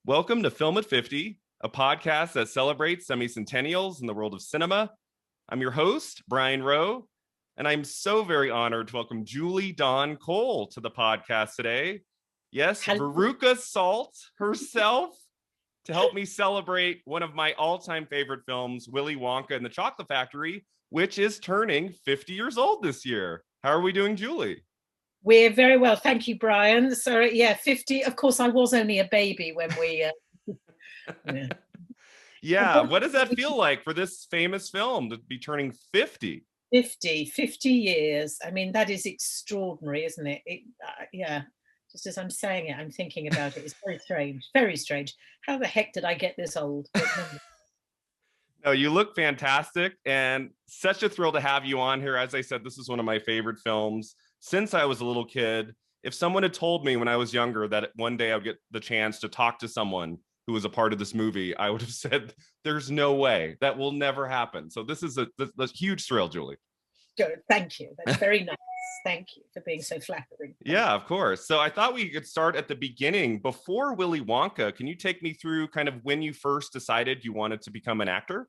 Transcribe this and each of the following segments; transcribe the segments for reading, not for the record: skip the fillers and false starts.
Welcome to Film at 50, a podcast that celebrates semi-centennials in the world of cinema. I'm your host, Brian Rowe, and I'm so very honored to welcome Julie Dawn Cole to the podcast today. Yes, Hello. Veruca Salt herself to help me celebrate one of my all-time favorite films, Willy Wonka and the Chocolate Factory, which is turning 50 years old this year. How are we doing, Julie? We're very well, thank you, Brian. So yeah, 50. Of course, I was only a baby when we. Yeah. Yeah, what does that feel like for this famous film to be turning 50? 50 years. I mean, that is extraordinary, isn't it? Yeah. Just as I'm saying it, I'm thinking about it. It's very strange. Very strange. How the heck did I get this old? No, you look fantastic and such a thrill to have you on here. As I said, this is one of my favorite films since I was a little kid. If someone had told me when I was younger that one day I would get the chance to talk to someone who was a part of this movie, I would have said, there's no way. That will never happen. So this is a huge thrill, Julie. Good. Thank you. That's very nice. Thank you for being so flattering. Yeah, of course. So I thought we could start at the beginning. Before Willy Wonka, can you take me through kind of when you first decided you wanted to become an actor?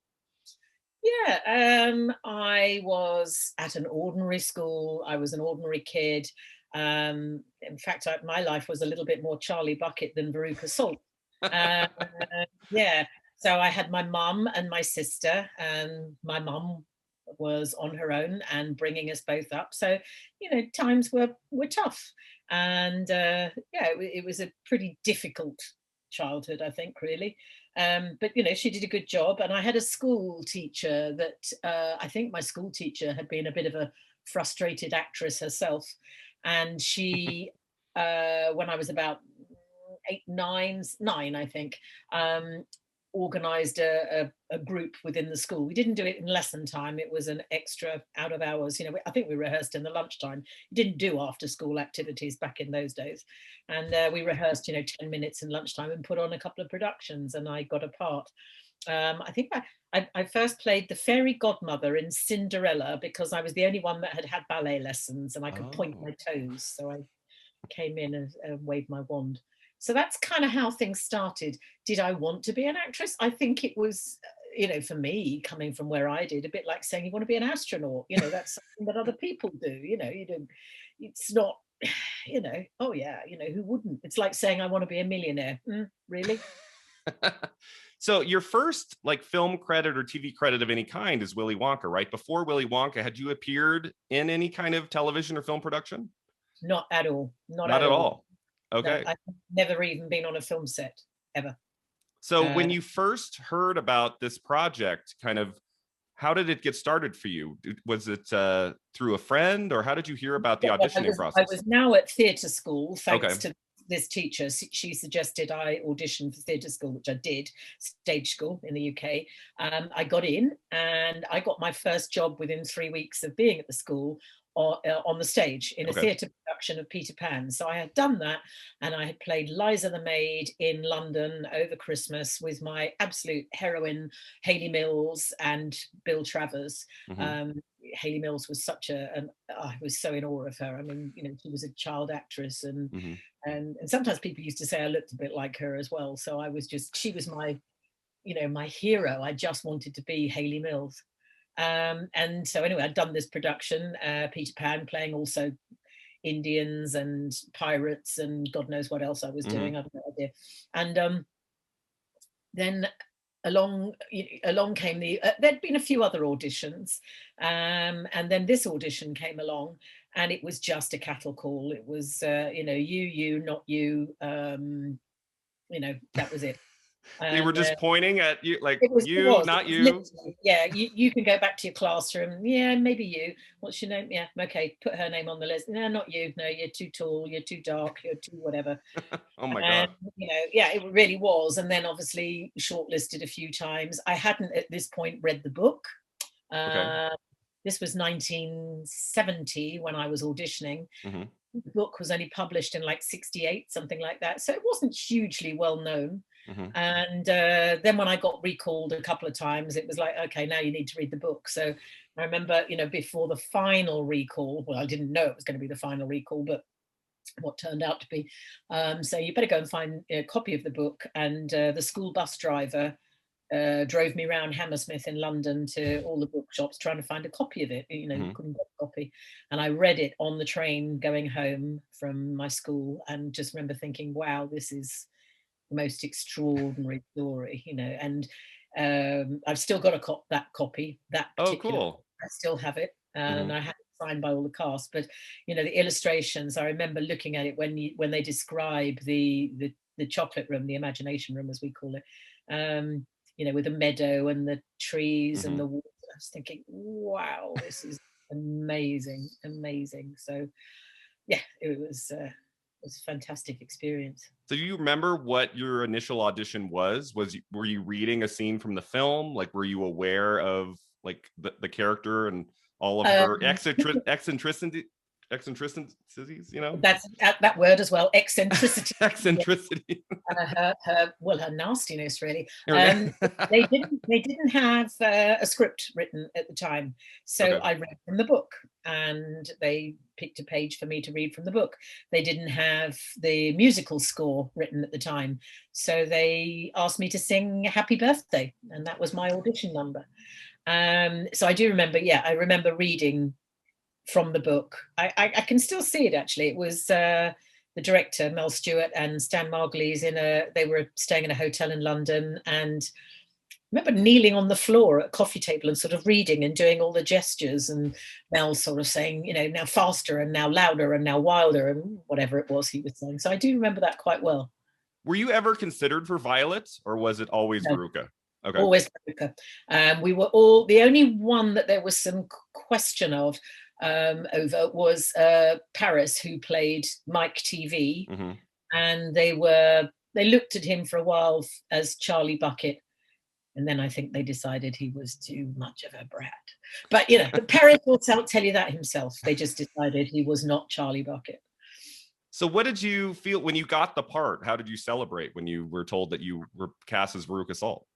Yeah, I was at an ordinary school. I was an ordinary kid. In fact, my life was a little bit more Charlie Bucket than Veruca Salt. Uh, yeah, so I had my mum and my sister, and my mum was on her own and bringing us both up. So, times were tough, and yeah, it was a pretty difficult childhood, I think, really. But she did a good job, and I had a school teacher that I think my school teacher had been a bit of a frustrated actress herself, and she, when I was about nine, I think, organized a group within the school. We didn't do it in lesson time. It was an extra out of hours. I think we rehearsed in the lunchtime. We didn't do after school activities back in those days. And we rehearsed, 10 minutes in lunchtime and put on a couple of productions, and I got a part. I think I first played the fairy godmother in Cinderella because I was the only one that had had ballet lessons and I could point my toes. So I came in and waved my wand. So that's kind of how things started. Did I want to be an actress? I think it was, for me, coming from where I did, a bit like saying you want to be an astronaut. That's something that other people do. You don't. It's not. Oh yeah. Who wouldn't? It's like saying I want to be a millionaire. Really? So your first film credit or TV credit of any kind is Willy Wonka, right? Before Willy Wonka, had you appeared in any kind of television or film production? Not at all. Not Not at at all. all. Okay. No, I've never even been on a film set ever. So when you first heard about this project, kind of how did it get started for you? Was it through a friend, or how did you hear about the auditioning process? I was now at theatre school, thanks Okay. to this teacher. She suggested I audition for theatre school, which I did, stage school in the UK. I got in, and I got my first job within 3 weeks of being at the school on the stage in a Okay. theatre production of Peter Pan. So I had done that, and I had played Liza the maid in London over Christmas with my absolute heroine, Hayley Mills and Bill Travers. Mm-hmm. Hayley Mills was I was so in awe of her. I mean, she was a child actress, and Mm-hmm. and sometimes people used to say I looked a bit like her as well. So she was my, my hero. I just wanted to be Hayley Mills. And so anyway, I'd done this production, Peter Pan, playing also Indians and pirates and God knows what else I was Mm-hmm. doing. I have no idea. And then along came there'd been a few other auditions, and then this audition came along, and it was just a cattle call. It was you, not you. That was it. They were And just pointing at you, like, it was, you, not you. yeah, you can go back to your classroom. Yeah, maybe you. What's your name? Yeah, okay, put her name on the list. No, not you. No, you're too tall, you're too dark, you're too whatever. Oh my And, God. yeah, it really was. And then obviously shortlisted a few times. I hadn't at this point read the book. Okay. Uh, this was 1970 when I was auditioning. Mm-hmm. The book was only published in like 68, something like that. So it wasn't hugely well known. Mm-hmm. And then when I got recalled a couple of times, it was like, okay, now you need to read the book. So I remember, before the final recall, well, I didn't know it was going to be the final recall, but what turned out to be. So you better go and find a copy of the book. And the school bus driver drove me around Hammersmith in London to all the bookshops trying to find a copy of it. You know, Mhm. couldn't get a copy. And I read it on the train going home from my school, and just remember thinking, wow, this is the most extraordinary story, you know. And I've still got that copy, that Oh, particular, cool. I still have it, and Mhm. I had it signed by all the cast. But you know, the illustrations, I remember looking at it when they describe the chocolate room, the imagination room as we call it, you know, with the meadow and the trees and Mhm. the water. I was thinking, wow, this is amazing, amazing. So yeah, it was a fantastic experience. So do you remember what your initial audition was? Were you reading a scene from the film? Like, were you aware of like the character and all of her Um, eccentricities, you know? that's that word as well, eccentricity. Eccentricity. Her nastiness really. Okay. They didn't have a script written at the time, so Okay. I read from the book, and they picked a page for me to read from the book. They didn't have the musical score written at the time, so they asked me to sing Happy Birthday, and that was my audition number. So I do remember, yeah, I remember reading from the book. I can still see it actually. It was the director, Mel Stewart, and Stan Margulies they were staying in a hotel in London, and I remember kneeling on the floor at a coffee table and sort of reading and doing all the gestures, and Mel sort of saying, you know, now faster and now louder and now wilder and whatever it was he was saying. So I do remember that quite well. Were you ever considered for Violet, or was it always No, Veruca? Okay. always Veruca. We were all the only one that there was some question of over was Paris, who played Mike TV, Hmm. and they looked at him for a while as Charlie Bucket, and then I think they decided he was too much of a brat. But you know, but Paris will tell you that himself. They just decided he was not Charlie Bucket. So what did you feel when you got the part? How did you celebrate when you were told that you were cast as Veruca Salt?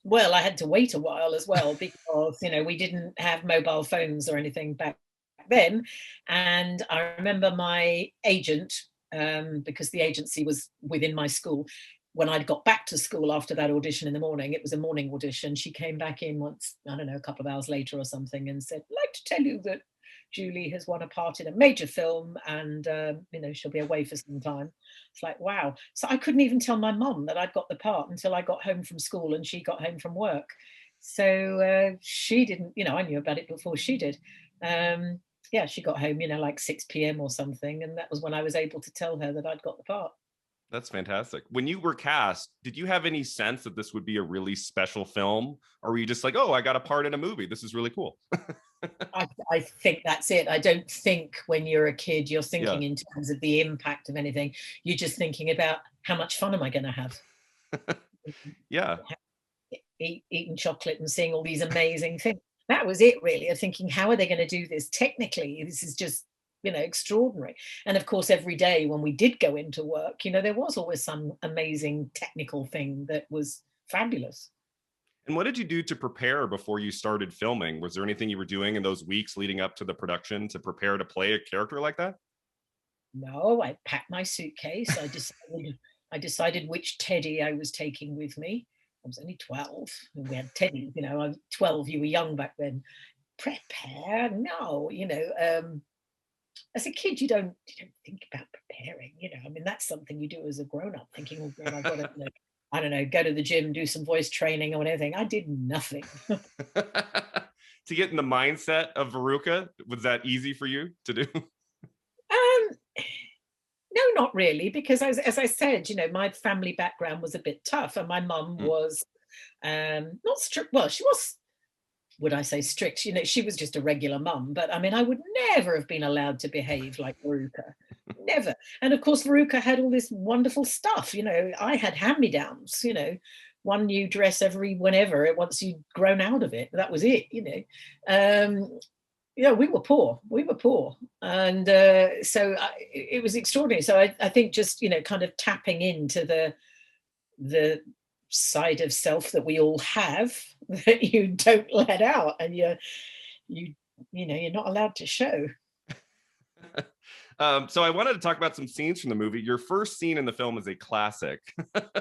Well, I had to wait a while as well because you know we didn't have mobile phones or anything back then, and I remember my agent, because the agency was within my school. When I'd got back to school after that audition in the morning, it was a morning audition. She came back in once, I don't know, a couple of hours later or something, and said, "I'd like to tell you that Julie has won a part in a major film, and you know she'll be away for some time." It's like, wow. So I couldn't even tell my mum that I'd got the part until I got home from school and she got home from work. So she didn't, you know, I knew about it before she did. Um, yeah, she got home, you know, like 6 p.m. or something. And that was when I was able to tell her that I'd got the part. That's fantastic. When you were cast, did you have any sense that this would be a really special film? Or were you just like, oh, I got a part in a movie. This is really cool. I think that's it. I don't think when you're a kid, you're Yeah. thinking in terms of the impact of anything. You're just thinking about how much fun am I going to have? Yeah. Eating chocolate and seeing all these amazing things. That was it, really. Of thinking, how are they going to do this technically? This is just, you know, extraordinary. And of course, every day when we did go into work, you know, there was always some amazing technical thing that was fabulous. And what did you do to prepare before you started filming? Was there anything you were doing in those weeks leading up to the production to prepare to play a character like that? No, I packed my suitcase. I decided which teddy I was taking with me. I was only 12, and we had teddy. You know, I was 12. You were young back then. Prepare? No, you know. As a kid, you don't think about preparing. You know, I mean, that's something you do as a grown up, thinking, oh God, I've got to, you know, I don't know, go to the gym, do some voice training or anything. I did nothing. To get in the mindset of Veruca, was that easy for you to do? Um, no, not really, because as I said, you know, my family background was a bit tough, and my mum Mm. was not strict. Well, she was, would I say strict? You know, she was just a regular mum, but I mean, I would never have been allowed to behave like Veruca. Never. And of course, Veruca had all this wonderful stuff. You know, I had hand-me-downs, you know, one new dress every whenever, once you'd grown out of it. That was it, you know. Yeah, we were poor. We were poor. And it was extraordinary. So I think just, you know, kind of tapping into the side of self that we all have that you don't let out, and you you know you're not allowed to show. So I wanted to talk about some scenes from the movie. Your first scene in the film is a classic,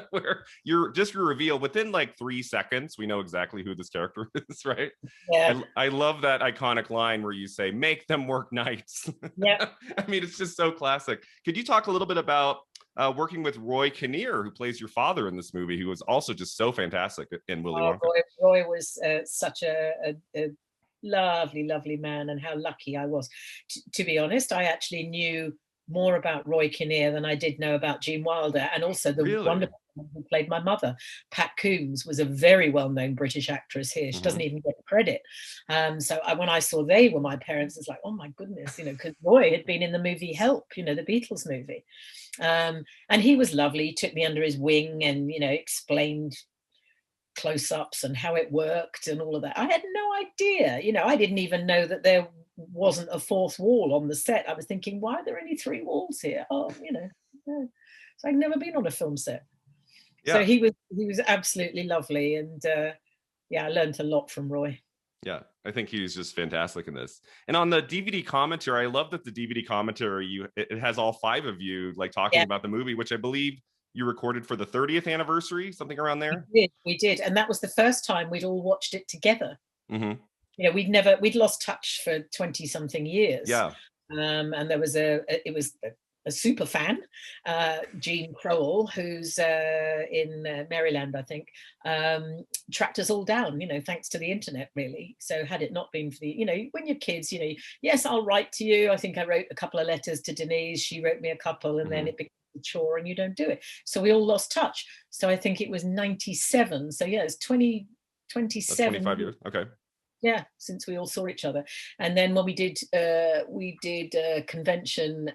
where your reveal within like 3 seconds, we know exactly who this character is, right? Yeah. I love that iconic line where you say, "Make them work nights." Yeah. I mean, it's just so classic. Could you talk a little bit about working with Roy Kinnear, who plays your father in this movie, who was also just so fantastic in Willy Oh, Wonka? Roy was such a lovely, lovely man, and how lucky I was. To be honest, I actually knew more about Roy Kinnear than I did know about Gene Wilder, and also the Really? wonderful woman who played my mother. Pat Coombs was a very well-known British actress here. She Mm-hmm. doesn't even get credit. When I saw they were my parents, it's like, oh my goodness, because Roy had been in the movie Help, the Beatles movie. And he was lovely. He took me under his wing and, explained close-ups and how it worked and all of that. I had no idea. I didn't even know that there wasn't a fourth wall on the set. I was thinking, why are there only three walls here? Yeah. So I'd never been on a film set. So Yeah. he was absolutely lovely, and yeah, I learned a lot from Roy. Yeah, I think he's just fantastic in this. And on the DVD commentary, I love that the DVD commentary it has all five of you like talking Yeah, about the movie, which I believe you recorded for the 30th anniversary, something around we there. did. We did, and that was the first time we'd all watched it together. Mm-hmm. We'd lost touch for 20 something years. Yeah. And there was it was a super fan, Gene Crowell, who's in Maryland, I think, tracked us all down, thanks to the internet, really. So had it not been for when you're kids, yes, I'll write to you. I think I wrote a couple of letters to Denise. She wrote me a couple, and Mm-hmm. then it became a chore and you don't do it. So we all lost touch. So I think it was 97. So yeah, it's 20, That's 27 25 years. Okay. yeah, since we all saw each other. And then when we did a convention,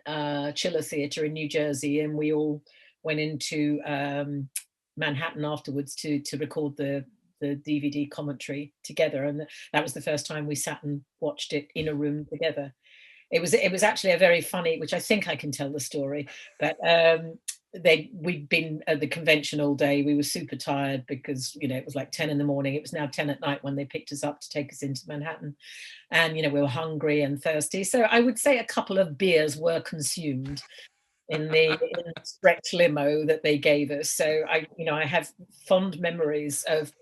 Chiller Theatre in New Jersey, and we all went into Manhattan afterwards to record the DVD commentary together, and that was the first time we sat and watched it in a room together. It was actually a very funny, which I think I can tell the story, but we'd been at the convention all day. We were super tired because it was like 10 in the morning. It was now 10 at night when they picked us up to take us into Manhattan, and we were hungry and thirsty. So I would say a couple of beers were consumed in the stretch limo that they gave us. So I have fond memories of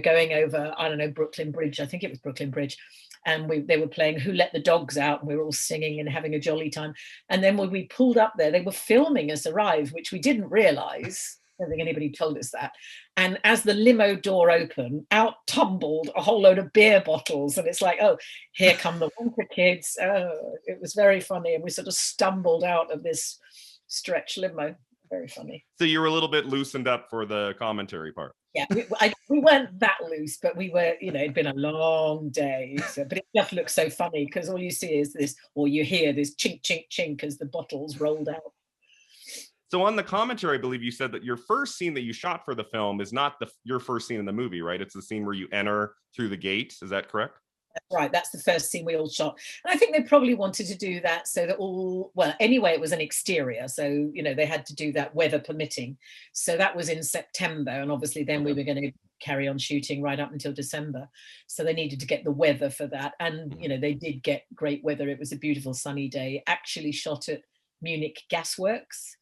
going over, I don't know, Brooklyn Bridge. I think it was Brooklyn Bridge, and they were playing Who Let the Dogs Out, and we were all singing and having a jolly time. And then when we pulled up there, they were filming us arrive, which we didn't realize. I don't think anybody told us that. And as the limo door opened, out tumbled a whole load of beer bottles, and it's like, oh, here come the Wonka kids. Oh, it was very funny, and we sort of stumbled out of this stretch limo. Very funny. So you were a little bit loosened up for the commentary part. Yeah, we weren't that loose, but we were, it'd been a long day. But it just looks so funny because all you see is this, or you hear this chink, chink, chink as the bottles rolled out. So on the commentary, I believe you said that your first scene that you shot for the film is not your first scene in the movie, right? It's the scene where you enter through the gate. Is that correct? Right, that's the first scene we all shot. And I think they probably wanted to do that so that anyway, it was an exterior. So, they had to do that weather permitting. So that was in September. And obviously then we were going to carry on shooting right up until December. So they needed to get the weather for that. And, they did get great weather. It was a beautiful sunny day, actually shot at Munich Gasworks,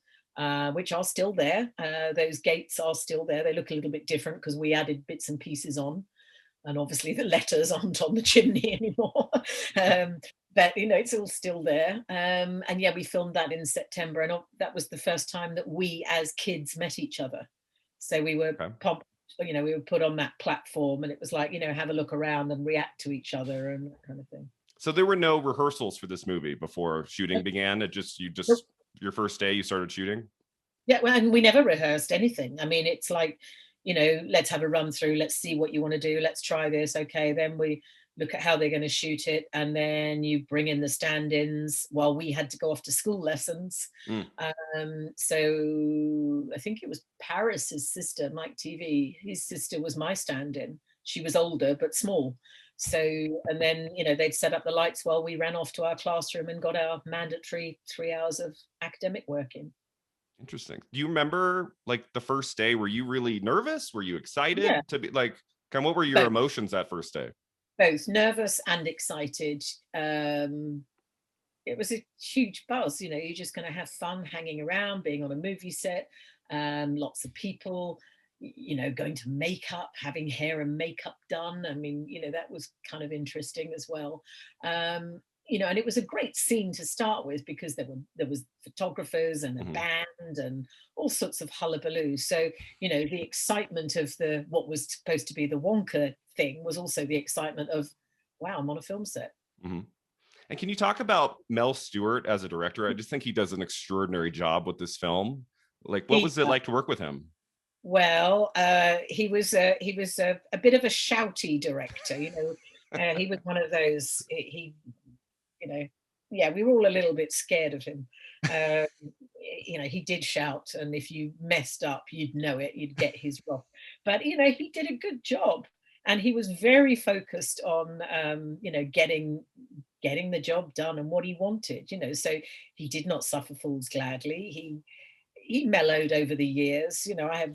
which are still there. Those gates are still there. They look a little bit different because we added bits and pieces on. And obviously the letters aren't on the chimney anymore. But it's all still there. And yeah, we filmed that in September, and that was the first time that we as kids met each other. So we were we were put on that platform, and it was like, have a look around and react to each other and that kind of thing. So there were no rehearsals for this movie before shooting began. Your first day you started shooting? Yeah, well, and we never rehearsed anything. I mean, it's like, let's have a run through, let's see what you want to do, let's try this. Okay, then we look at how they're going to shoot it, and then you bring in the stand-ins while we had to go off to school lessons. So I think it was Paris's sister, Mike TV, his sister was my stand-in. She was older but small. So, and then they'd set up the lights while we ran off to our classroom and got our mandatory 3 hours of academic work in. Interesting. Do you remember like the first day? Were you really nervous? Were you excited to be like, what were your emotions that first day? Both nervous and excited. it was a huge buzz. You know, you're just going to have fun hanging around, being on a movie set, lots of people, you know, going to makeup, having hair and makeup done. I mean, you know, that was kind of interesting as well. You know, and it was a great scene to start with because there was photographers and a Mhm. band and all sorts of hullabaloo. So, you know, the excitement of the what was supposed to be the Wonka thing was also the excitement of, wow, I'm on a film set. Mhm. And can you talk about Mel Stewart as a director? I just think he does an extraordinary job with this film. Like, what He was it like to work with him? Well, he was a bit of a shouty director, you know. He was one of those. You know, yeah, we were all a little bit scared of him. Uh, you know, he did shout, and if you messed up, you'd know it. You'd get his wrath. But you know, he did a good job, and he was very focused on, you know, getting the job done and what he wanted. You know, so he did not suffer fools gladly. He mellowed over the years. You know, I have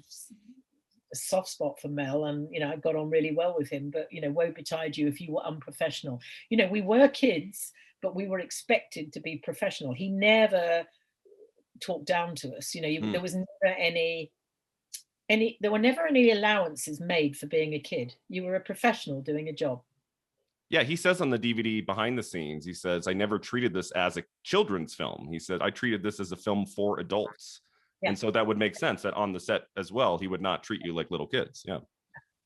a soft spot for Mel, and you know, I got on really well with him. But you know, woe betide you if you were unprofessional. You know, we were kids, but we were expected to be professional. He never talked down to us. You know, Mm. there was never there were never any allowances made for being a kid. You were a professional doing a job. Yeah, he says on the DVD behind the scenes, he says, I never treated this as a children's film. He said, I treated this as a film for adults. Yeah. And so that would make sense that on the set as well, he would not treat you like little kids. Yeah.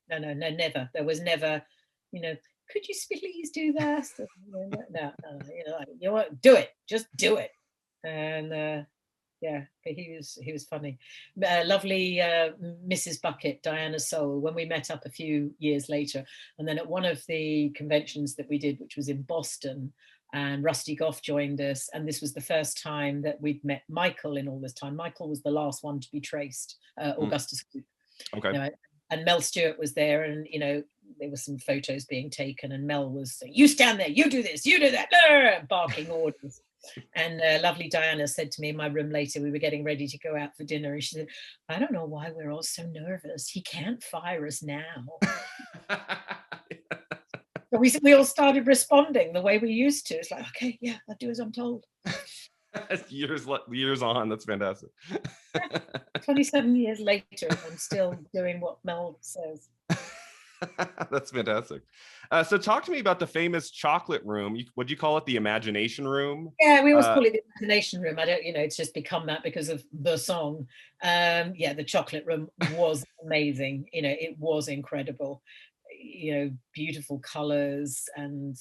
No, no, no, never. There was never, you know, could you please do that? No, no, no, you know, like, you know what, do it, just do it. And yeah, but he was funny. Lovely Mrs. Bucket, Diana Soul, when we met up a few years later, and then at one of the conventions that we did, which was in Boston, and Rusty Goff joined us, and this was the first time that we'd met Michael in all this time. Michael was the last one to be traced, Mm. Augustus Gloop, Okay. you know, and Mel Stewart was there, and you know, there were some photos being taken, and Mel was saying, "You stand there, you do this, you do that," barking orders. And lovely Diana said to me in my room later, we were getting ready to go out for dinner, and she said, "I don't know why we're all so nervous. He can't fire us now." So we all started responding the way we used to. It's like, okay, yeah, I'll do as I'm told. Years on. That's fantastic. 27 years later, and I'm still doing what Mel says. That's fantastic. So talk to me about the famous chocolate room. Would you call it the imagination room? Yeah, we always Uh, call it the imagination room. I don't, you know, it's just become that because of the song. Yeah, the chocolate room was amazing. You know, it was incredible. You know, beautiful colors, and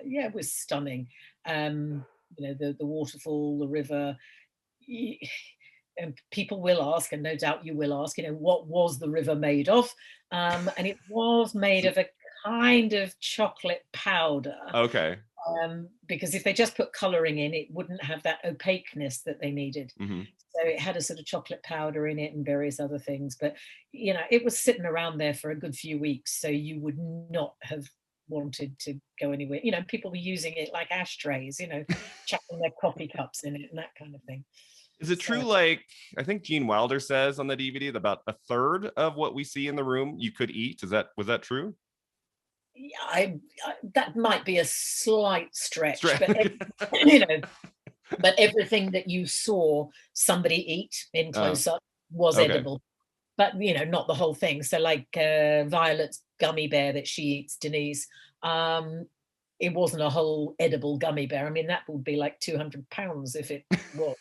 yeah, it was stunning. You know, the waterfall, the river. And people will ask, and no doubt you will ask, you know, what was the river made of? And it was made of a kind of chocolate powder, okay. because if they just put colouring in, it wouldn't have that opaqueness that they needed. Hmm. So it had a sort of chocolate powder in it and various other things. But you know, it was sitting around there for a good few weeks, so you would not have wanted to go anywhere. You know, people were using it like ashtrays, you know, chucking their coffee cups in it and that kind of thing. Is it true? So Like I think Gene Wilder says on the DVD that about a third of what we see in the room you could eat. Was that true? yeah, that might be a slight stretch, Straight. but you know, but everything that you saw somebody eat in uh, close up was okay. edible. But you know, not the whole thing. So like Violet's gummy bear that she eats, Denise, um, it wasn't a whole edible gummy bear. I mean, that would be like 200 pounds if it was.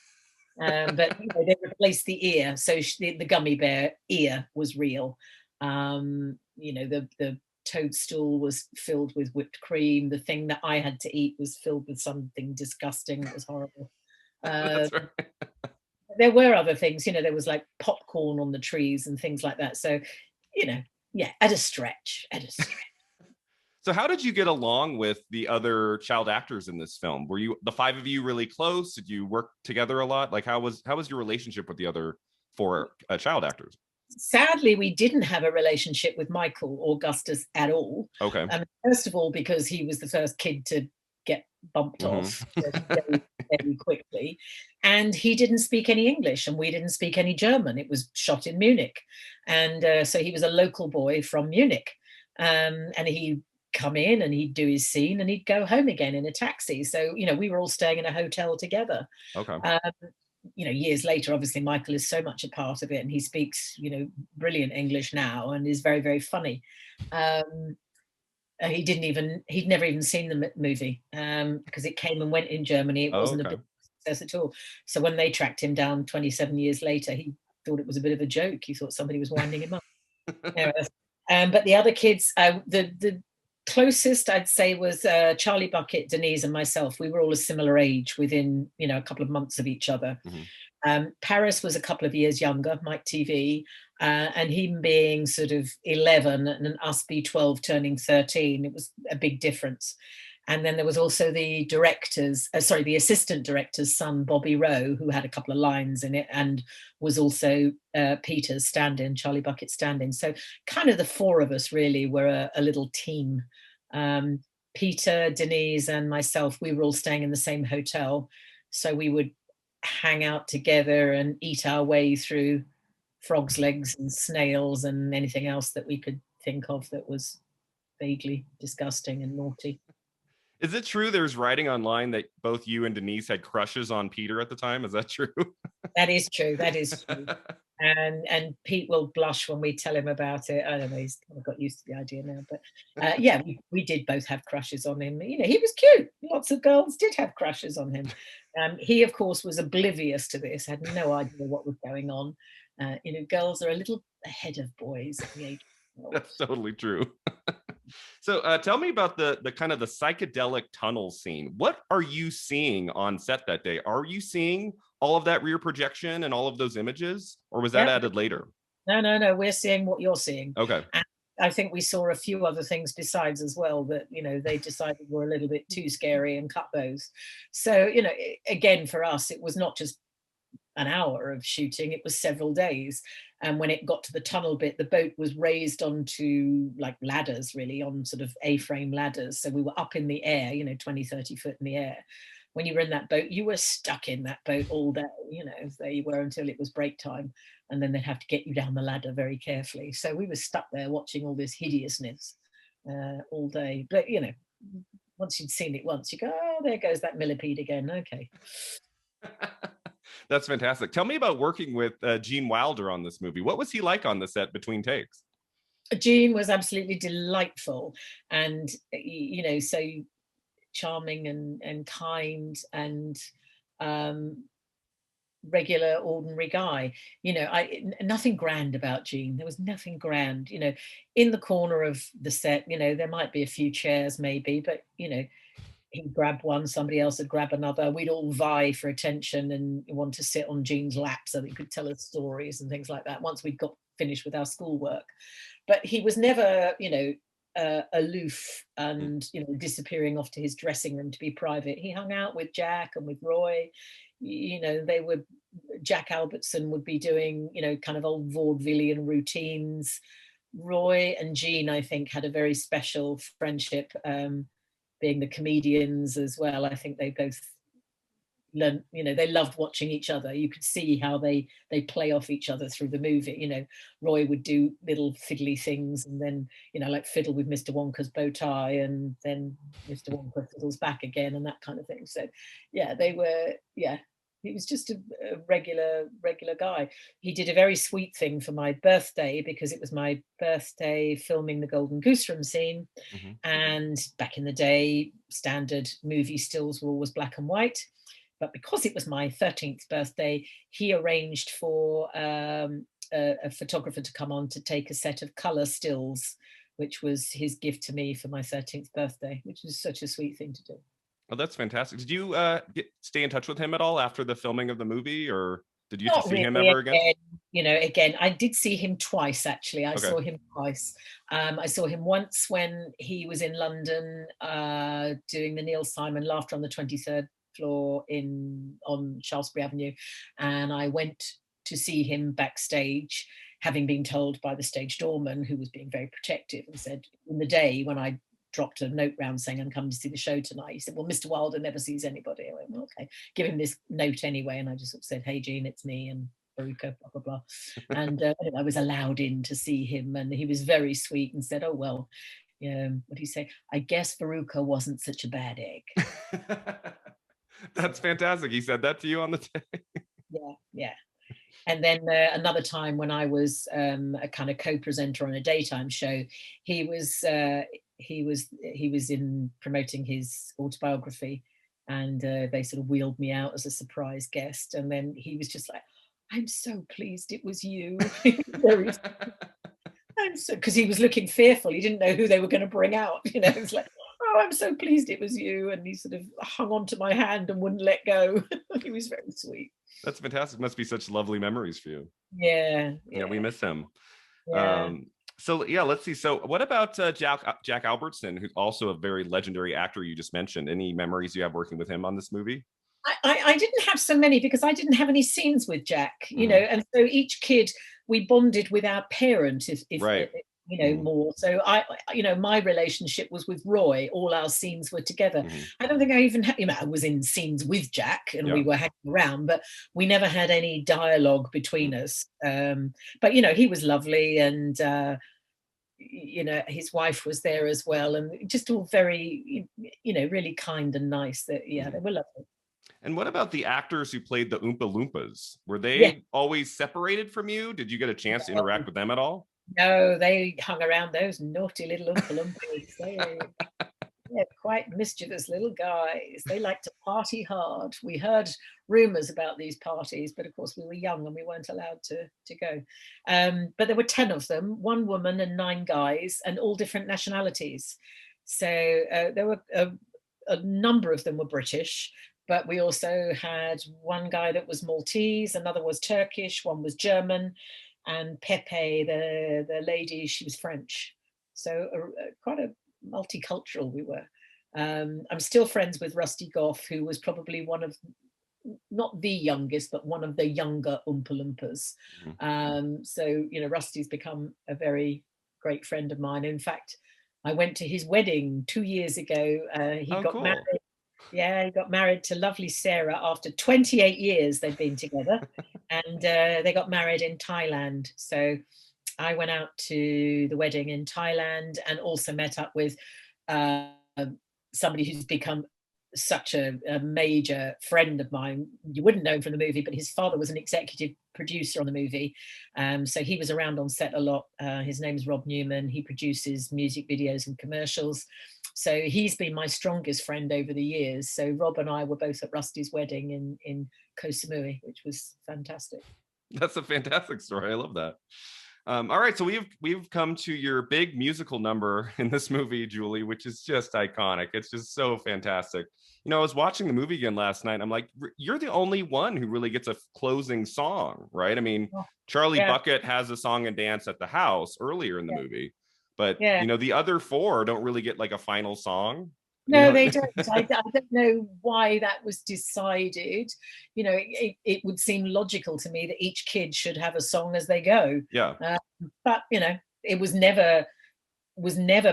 But you know, they replaced the ear, so the gummy bear ear was real. You know, the toadstool was filled with whipped cream. The thing that I had to eat was filled with something disgusting. It was horrible. Uh, That's right. there were other things, you know, there was like popcorn on the trees and things like that. So, you know, yeah, at a stretch, at a stretch. So how did you get along with the other child actors in this film? Were you the five of you really close? Did you work together a lot? Like how was your relationship with the other four child actors? Sadly, we didn't have a relationship with Michael Augustus at all. Okay. First of all, because he was the first kid to get bumped Hmm. off very, very quickly, and he didn't speak any English, and we didn't speak any German. It was shot in Munich, and so he was a local boy from Munich, and he come in and he'd do his scene and he'd go home again in a taxi. So, we were all staying in a hotel together. Okay. Um, years later, obviously, Michael is so much a part of it, and he speaks, brilliant English now and is very, very funny. He'd never even seen the movie because it came and went in Germany. It Oh, wasn't a okay. big success at all. So when they tracked him down 27 years later, he thought it was a bit of a joke. He thought somebody was winding him up. Anyway, but the other kids, the closest I'd say was Charlie Bucket, Denise, and myself. We were all a similar age within, a couple of months of each other. Paris was a couple of years younger, Mike TV, and him being sort of 11 and us be 12 turning 13, it was a big difference. And then there was also the the assistant director's son, Bobby Rowe, who had a couple of lines in it and was also Peter's stand-in, Charlie Bucket's stand-in. So kind of the four of us really were a little team. Peter, Denise, and myself, we were all staying in the same hotel. So we would hang out together and eat our way through frogs' legs and snails and anything else that we could think of that was vaguely disgusting and naughty. Is it true there's writing online that both you and Denise had crushes on Peter at the time? Is that true? That is true. That is true. And Pete will blush when we tell him about it. I don't know, he's kind of got used to the idea now. But yeah, we did both have crushes on him. He was cute. Lots of girls did have crushes on him. He, of course, was oblivious to this, had no idea what was going on. Girls are a little ahead of boys at the age of 12. That's totally true. So tell me about the kind of the psychedelic tunnel scene. What are you seeing on set that day? Are you seeing all of that rear projection and all of those images, or was that added later? No. We're seeing what you're seeing. Okay. And I think we saw a few other things besides as well that, they decided were a little bit too scary and cut those. So, again, for us, it was not just an hour of shooting, it was several days. And when it got to the tunnel bit, the boat was raised onto like ladders, really, on sort of A-frame ladders. So we were up in the air, 20, 30 foot in the air. When you were in that boat, you were stuck in that boat all day, there you were until it was break time. And then they'd have to get you down the ladder very carefully. So we were stuck there watching all this hideousness all day. But, once you'd seen it once, you go, oh, there goes that millipede again. Okay. That's fantastic. Tell me about working with Gene Wilder on this movie. What was he like on the set between takes? Gene was absolutely delightful and, so charming and kind and regular, ordinary guy. Nothing grand about Gene. There was nothing grand. In the corner of the set, there might be a few chairs maybe, but, he'd grab one, somebody else would grab another. We'd all vie for attention and want to sit on Gene's lap so that he could tell us stories and things like that once we'd got finished with our schoolwork. But he was never, aloof and, disappearing off to his dressing room to be private. He hung out with Jack and with Roy. Jack Albertson would be doing, kind of old vaudevillian routines. Roy and Gene, I think, had a very special friendship. Being the comedians as well, I think they both learned, they loved watching each other. You could see how they play off each other through the movie. Roy would do little fiddly things and then, like fiddle with Mr. Wonka's bow tie and then Mr. Wonka fiddles back again and that kind of thing. So yeah, he was just a regular guy. He did a very sweet thing for my birthday because it was my birthday filming the Golden Goose Room scene. Mm-hmm. And back in the day, standard movie stills were always black and white. But because it was my 13th birthday, he arranged for a photographer to come on to take a set of color stills, which was his gift to me for my 13th birthday, which was such a sweet thing to do. Oh, that's fantastic. Did you stay in touch with him at all after the filming of the movie, or did you get to see him ever again? Again, I did see him twice, actually. I Okay. saw him twice. I saw him once when he was in London doing the Neil Simon Laughter on the 23rd floor on Shaftesbury Avenue. And I went to see him backstage, having been told by the stage doorman, who was being very protective, and said, in the day when I dropped a note round saying I'm coming to see the show tonight, he said, well, Mr. Wilder never sees anybody. I went, well, okay, give him this note anyway. And I just sort of said, hey, Gene, it's me and Veruca, blah, blah, blah. And I was allowed in to see him, and he was very sweet and said, oh, well, yeah, what do you say? I guess Veruca wasn't such a bad egg. That's So, fantastic. He said that to you on the yeah, yeah. And then another time when I was a kind of co-presenter on a daytime show, he was he was in promoting his autobiography, and they sort of wheeled me out as a surprise guest. And then he was just like, "I'm so pleased it was you." Very, I'm so, because he was looking fearful. He didn't know who they were going to bring out. You know, it's like, "Oh, I'm so pleased it was you." And he sort of hung on to my hand and wouldn't let go. He was very sweet. That's fantastic. Must be such lovely memories for you. Yeah, Yeah, we yeah, miss him. yeah. Um, so yeah, let's see. So what about Jack Albertson, who's also a very legendary actor you just mentioned? Any memories you have working with him on this movie? I didn't have so many because I didn't have any scenes with Jack, you know, Hmm. and so each kid we bonded with our parent, if Right. you know, Hmm. more. So you know, my relationship was with Roy. All our scenes were together. Hmm. I don't think I even you know, I was in scenes with Jack and we Yeah. were hanging around, but we never had any dialogue between Mm. us. But you know, he was lovely, and you know, his wife was there as well, and just all very, you know, really kind and nice. That yeah, they Mhm. were lovely. And what about the actors who played the Oompa Loompas? Were Yeah. they always separated from you? Did you get a chance to interact with them at all? No, they hung around, those naughty little Oompa Loompas. They're quite mischievous little guys. They like to party hard. We heard rumors about these parties, but of course we were young and we weren't allowed to go. But there were 10 of them, one woman and 9 guys, and all different nationalities. So there were a number of them were British, but we also had one guy that was Maltese, another was Turkish, one was German, and Pepe, the lady, she was French. So quite a multicultural we were. I'm still friends with Rusty Goff, who was probably one of, not the youngest, but one of the younger Oompa Loompas. Mhm. So, you know, Rusty's become a very great friend of mine. In fact, I went to his wedding 2 years ago. He Oh, got married. cool. Yeah, he got married to lovely Sarah after 28 years they'd been together. And they got married in Thailand. So I went out to the wedding in Thailand and also met up with uh, somebody who's become such a major friend of mine. You wouldn't know him from the movie, but his father was an executive producer on the movie. So he was around on set a lot. His name is Rob Newman. He produces music videos and commercials. So he's been my strongest friend over the years. So Rob and I were both at Rusty's wedding in Koh Samui, which was fantastic. That's a fantastic story. I love that. All right, so we've come to your big musical number in this movie, Julie, which is just iconic. It's just so fantastic. You know, I was watching the movie again last night. I'm like, you're the only one who really gets a closing song, right? I mean, Oh, Charlie yeah, Bucket has a song and dance at the house earlier in the yeah, movie, but yeah. you know, the other four don't really get like a final song. You No, know, they don't. I don't know why that was decided. You know, it would seem logical to me that each kid should have a song as they go. yeah. Uh, but you know, it was never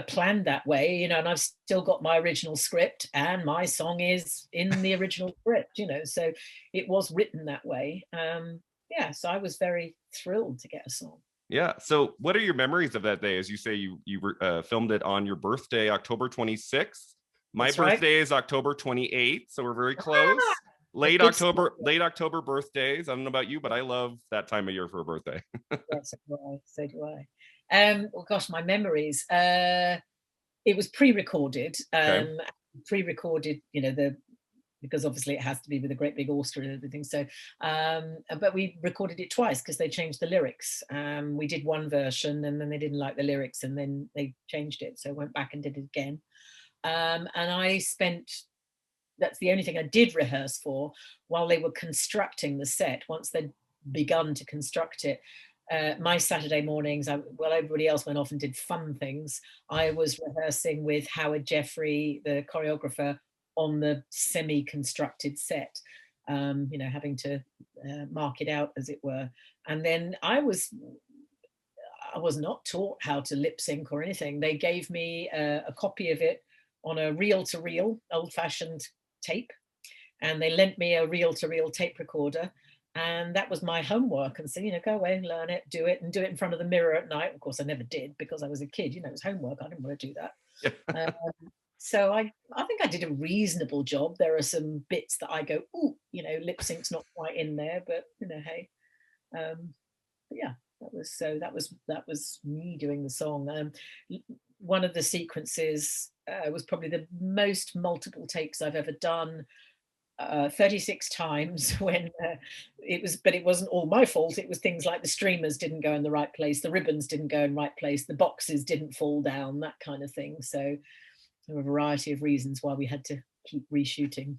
planned that way. You know, and I've still got my original script, and my song is in the original script. You know, so it was written that way. Yeah, so I was very thrilled to get a song. Yeah. So, what are your memories of that day? As you say, you filmed it on your birthday, October 26th. My That's right. birthday is October 28th, so we're very Ah, close. a good spot. Late October birthdays. I don't know about you, but I love that time of year for a birthday. Yeah, so do I. So do I. Oh gosh, my memories. It was pre-recorded, Okay. pre-recorded. You know, the because obviously it has to be with a great big orchestra and everything. So, but we recorded it twice because they changed the lyrics. We did one version and then they didn't like the lyrics and then they changed it. So I went back and did it again. And I spent, that's the only thing I did rehearse for while they were constructing the set. Once they'd begun to construct it, my Saturday mornings, well, everybody else went off and did fun things. I was rehearsing with Howard Jeffrey, the choreographer, on the semi-constructed set. You know, having to mark it out, as it were. And then I was not taught how to lip sync or anything. They gave me a copy of it on a reel-to-reel, old-fashioned tape, and they lent me a reel-to-reel tape recorder. And that was my homework. And so, go away and learn it, and do it in front of the mirror at night. Of course, I never did because I was a kid. It was homework. I didn't want to do that. So I think I did a reasonable job. There are some bits that I go, ooh, lip sync's not quite in there, but hey. But yeah, that was me doing the song. One of the sequences was probably the most multiple takes I've ever done. 36 times when but it wasn't all my fault. It was things like the streamers didn't go in the right place, the ribbons didn't go in the right place, the boxes didn't fall down, that kind of thing. So there were a variety of reasons why we had to keep reshooting.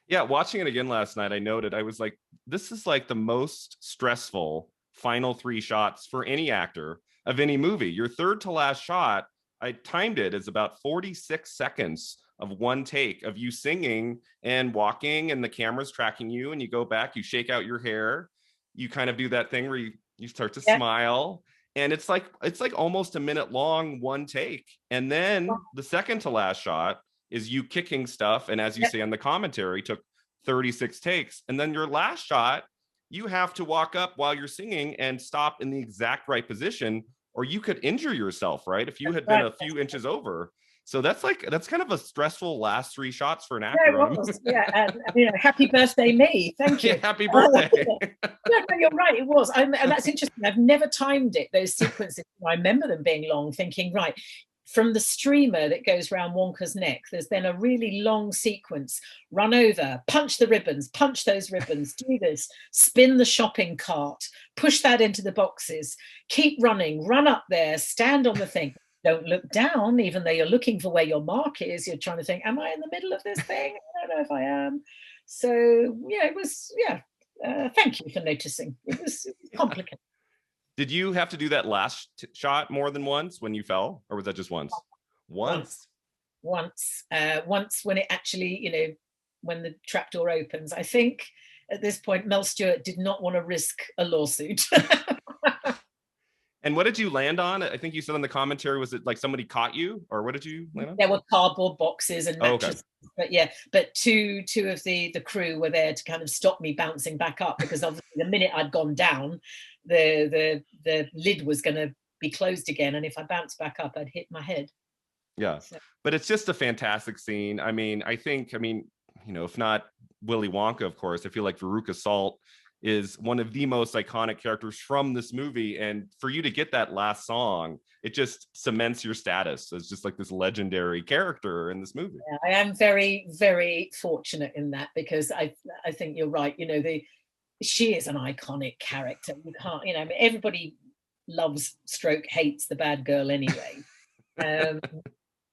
Yeah, watching it again last night, I noted, I was like, this is like the most stressful final 3 shots for any actor of any movie. Your third to last shot, I timed it as about 46 seconds of one take of you singing and walking, and the camera's tracking you, and you go back, you shake out your hair, you kind of do that thing where you start to smile, and it's like almost a minute long, one take. And then the second to last shot is you kicking stuff, and as you say on the commentary, took 36 takes. And then your last shot, you have to walk up while you're singing and stop in the exact right position, or you could injure yourself, right, if you had been a few inches over. So that's kind of a stressful last 3 shots for an actor. Yeah, it was. And happy birthday me. Thank you. Yeah, happy birthday. No, you're right, it was. And that's interesting. I've never timed it, those sequences. I remember them being long, thinking, right, from the streamer that goes around Wonka's neck, there's then a really long sequence. Run over, punch the ribbons, punch those ribbons, do this, spin the shopping cart, push that into the boxes, keep running, run up there, stand on the thing. Don't look down, even though you're looking for where your mark is. You're trying to think, am I in the middle of this thing? I don't know if I am. So, it was, thank you for noticing. It was complicated. Did you have to do that last shot more than once when you fell, or was that just once? Once when it actually, when the trapdoor opens. I think at this point, Mel Stewart did not want to risk a lawsuit. And what did you land on? I think you said in the commentary, was it like somebody caught you, or what did you land on? There were cardboard boxes and mattresses. Okay. But two of the crew were there to kind of stop me bouncing back up, because obviously the minute I'd gone down, the lid was going to be closed again, and if I bounced back up, I'd hit my head. Yeah, so. But it's just a fantastic scene. I mean, if not Willy Wonka, of course, I feel like Veruca Salt is one of the most iconic characters from this movie, and for you to get that last song, it just cements your status as just like this legendary character in this movie. Yeah, I am very, very fortunate in that, because I think you're right. She is an iconic character. You can't, everybody loves stroke hates the bad girl anyway.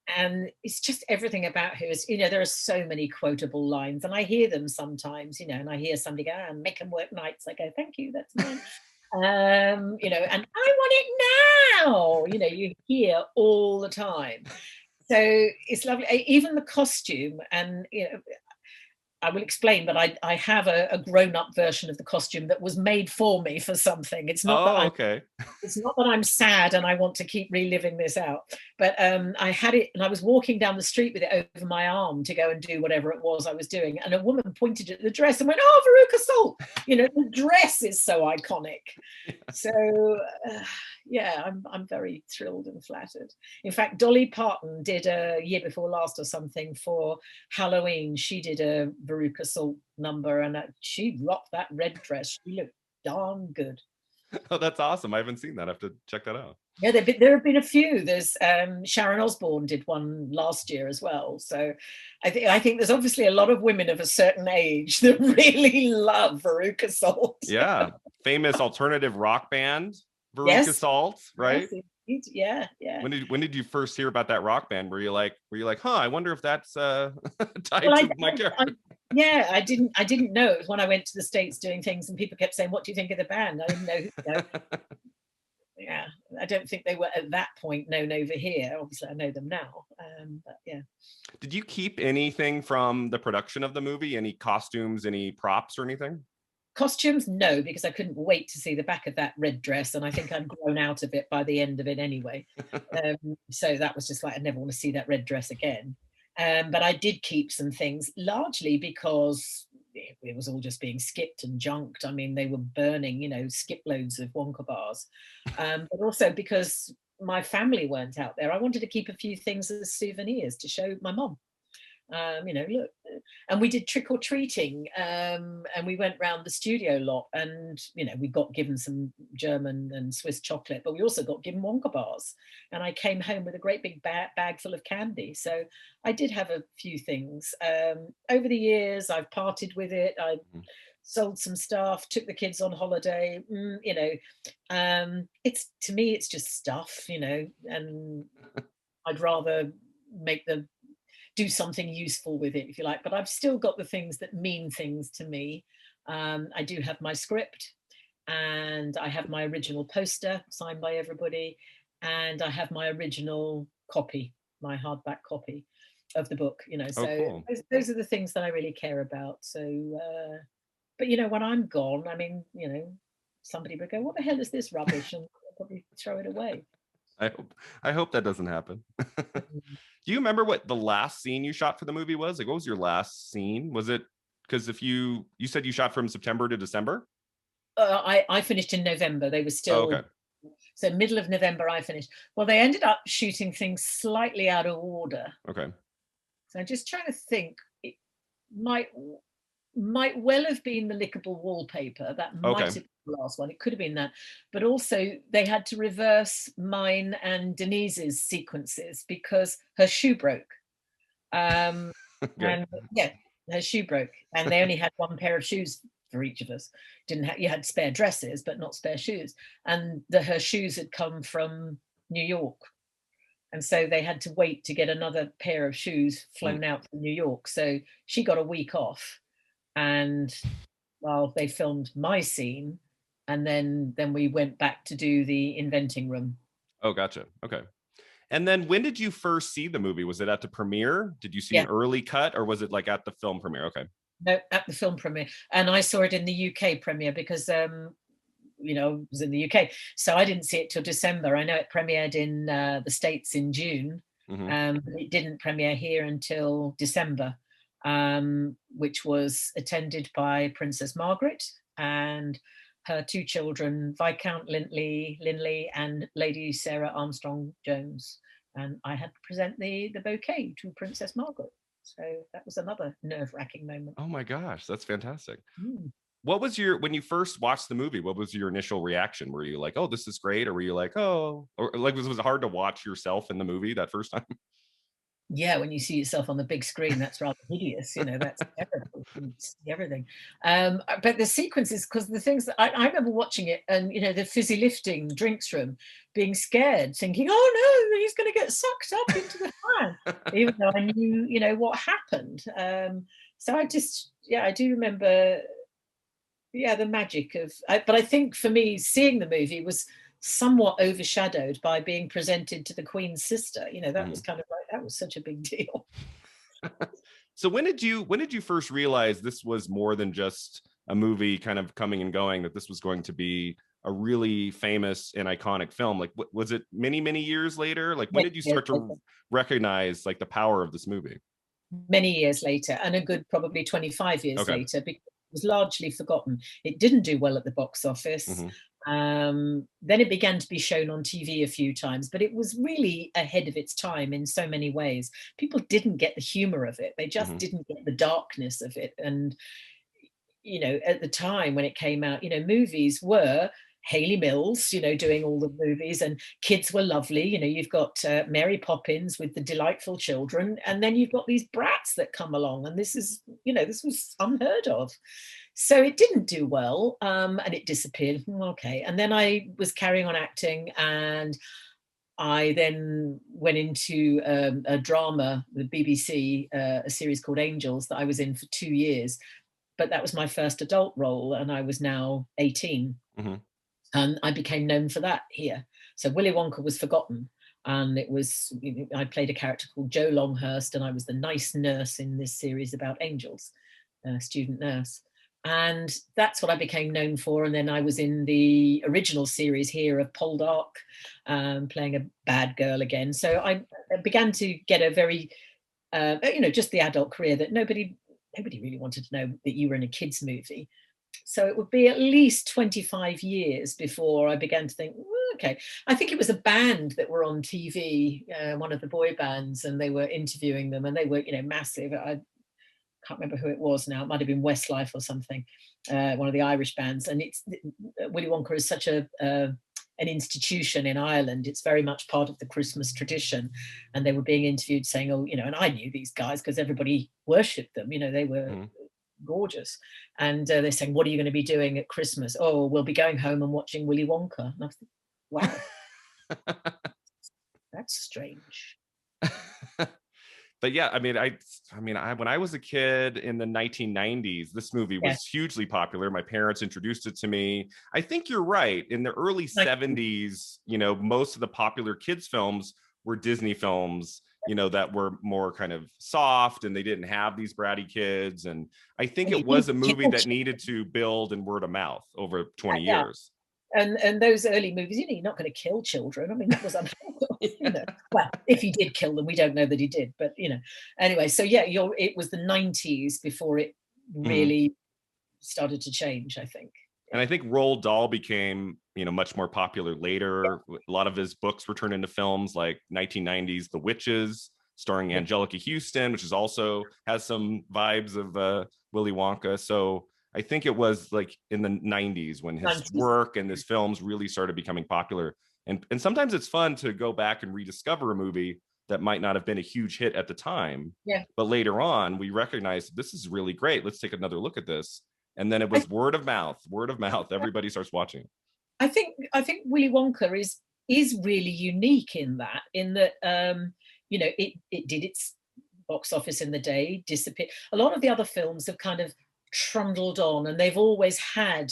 And it's just everything about her is, there are so many quotable lines, and I hear them sometimes, and I hear somebody go, make them work nights. I go, thank you, that's mine. And I want it now, you hear all the time. So it's lovely. Even the costume, and, I will explain, but I have a grown-up version of the costume that was made for me for something. It's not it's not that I'm sad and I want to keep reliving this out, but I had it, and I was walking down the street with it over my arm to go and do whatever it was I was doing, and a woman pointed at the dress and went, "Oh, Veruca Salt!" The dress is so iconic. So I'm very thrilled and flattered. In fact, Dolly Parton did a year before last or something for Halloween. She did a Veruca Salt number, and she rocked that red dress. She looked darn good. Oh, that's awesome. I haven't seen that. I have to check that out. Yeah, there have been a few. There's Sharon Osbourne did one last year as well. So I think there's obviously a lot of women of a certain age that really love Veruca Salt. Yeah, famous alternative rock band Veruca Salt, right? Yes, yeah. When did you first hear about that rock band? Were you like, I wonder if that's tied to my character? I didn't know. It was when I went to the States doing things, and people kept saying, "What do you think of the band?" I didn't know. Yeah, I don't think they were at that point known over here. Obviously, I know them now. But yeah. Did you keep anything from the production of the movie? Any costumes, any props, or anything? Costumes, no, because I couldn't wait to see the back of that red dress, and I think I'd grown out of it by the end of it anyway. So that was just like, I never want to see that red dress again. But I did keep some things, largely because it was all just being skipped and junked. I mean, they were burning, skip loads of Wonka bars. But also because my family weren't out there, I wanted to keep a few things as souvenirs to show my mom. Look, and we did trick or treating, and we went round the studio lot, and we got given some German and Swiss chocolate, but we also got given Wonka bars, and I came home with a great big bag full of candy. So I did have a few things. Over the years, I've parted with it. I Mhm. sold some stuff, took the kids on holiday. It's, to me, it's just stuff, and I'd rather make the do something useful with it, if you like. But I've still got the things that mean things to me. I do have my script, and I have my original poster signed by everybody, and I have my original copy, my hardback copy of the book. Oh, So cool. those are the things that I really care about. So, but when I'm gone, I mean, somebody would go, "What the hell is this rubbish?" and I'll probably throw it away. I hope that doesn't happen. Mm. Do you remember what the last scene you shot for the movie was? Like, what was your last scene? Was it, because if you said you shot from September to December? I finished in November. They were Oh, okay. still, so middle of November I finished. Well, they ended up shooting things slightly out of order. Okay. So I'm just trying to think. It might might well have been the lickable wallpaper. That might Okay. have been the last one. It could have been that. But also they had to reverse mine and Denise's sequences because her shoe broke. Um, Okay. and yeah, her shoe broke, and they only had one pair of shoes for each of us. Didn't have You had spare dresses, but not spare shoes. And her shoes had come from New York, and so they had to wait to get another pair of shoes Mm. flown out from New York. So she got a week off, and while they filmed my scene, and then we went back to do the inventing room. Oh, gotcha. Okay. And then when did you first see the movie? Was it at the premiere? Did you see an Yeah, early cut, or was it like at the film premiere? Okay. no, at the film premiere, and I saw it in the UK premiere because it was in the UK. So I didn't see it till December. I know it premiered in the States in June. Hmm. But it didn't premiere here until December, which was attended by Princess Margaret and her two children, Viscount Linley and Lady Sarah Armstrong Jones. And I had to present the bouquet to Princess Margaret. So that was another nerve-wracking moment. Oh my gosh, that's fantastic. Mm. What was when you first watched the movie, what was your initial reaction? Were you like, oh, this is great? Or were you like, oh, or like, was it hard to watch yourself in the movie that first time? Yeah, when you see yourself on the big screen, that's rather hideous. That's terrible. You see everything. But the sequences, because the things that I remember watching it, and the fizzy lifting drinks room, being scared, thinking, "Oh no, he's going to get sucked up into the fan," even though I knew, what happened. So I do remember, yeah, the magic of. But I think for me, seeing the movie was somewhat overshadowed by being presented to the Queen's sister. That was Mhm. kind of like, that was such a big deal. So when did you first realize this was more than just a movie kind of coming and going, that this was going to be a really famous and iconic film? Like, was it many, many years later? Like, when Many did you years start to later. recognize like the power of this movie? Many years later, and a good probably 25 years Okay. later, because it was largely forgotten. It didn't do well at the box office. Hmm. Then it began to be shown on TV a few times, but it was really ahead of its time in so many ways. People didn't get the humor of it. They just Hmm. didn't get the darkness of it. And at the time when it came out, movies were Haley Mills, doing all the movies, and kids were lovely. You've got Mary Poppins with the delightful children, and then you've got these brats that come along, and this was unheard of. So it didn't do well, and it disappeared. Okay, and then I was carrying on acting, and I then went into a drama, the BBC, a series called Angels that I was in for 2 years, but that was my first adult role, and I was now 18. Hmm. And I became known for that here. So Willy Wonka was forgotten. And I played a character called Jo Longhurst, and I was the nice nurse in this series about angels, student nurse. And that's what I became known for. And then I was in the original series here of Poldark, playing a bad girl again. So I began to get a very, just the adult career that nobody nobody really wanted to know that you were in a kids movie. So it would be at least 25 years before I began to think, okay. I think it was a band that were on TV, one of the boy bands, and they were interviewing them, and they were, massive. I can't remember who it was now. It might have been Westlife or something, one of the Irish bands. And it's Willy Wonka is such an institution in Ireland. It's very much part of the Christmas tradition. And they were being interviewed saying, oh, and I knew these guys because everybody worshipped them. They were gorgeous. And they're saying, what are you going to be doing at Christmas? Oh, we'll be going home and watching Willy Wonka. And I was thinking, wow, that's strange. But yeah, I mean, when I was a kid in the 1990s, this movie was hugely popular. My parents introduced it to me. I think you're right. In the early 70s, most of the popular kids films were Disney films, that were more kind of soft, and they didn't have these bratty kids. And I think it was a movie that needed to build in word of mouth over 20 years. And those early movies, you're not going to kill children. I mean, that was unheard. Well, if he did kill them, we don't know that he did. But anyway. So yeah, it was the 90s before it really started to change, I think. And I think Roald Dahl became, much more popular later. Yeah. A lot of his books were turned into films, like 1990s The Witches, starring Angelica Houston, which is also has some vibes of Willy Wonka. So I think it was like in the 90s when his work and his films really started becoming popular. And sometimes it's fun to go back and rediscover a movie that might not have been a huge hit at the time. Yeah. But later on, we recognized this is really great. Let's take another look at this. And then it was word of mouth. Everybody starts watching. I think Willy Wonka is really unique in that it did its box office in the day, disappeared. A lot of the other films have kind of trundled on, and they've always had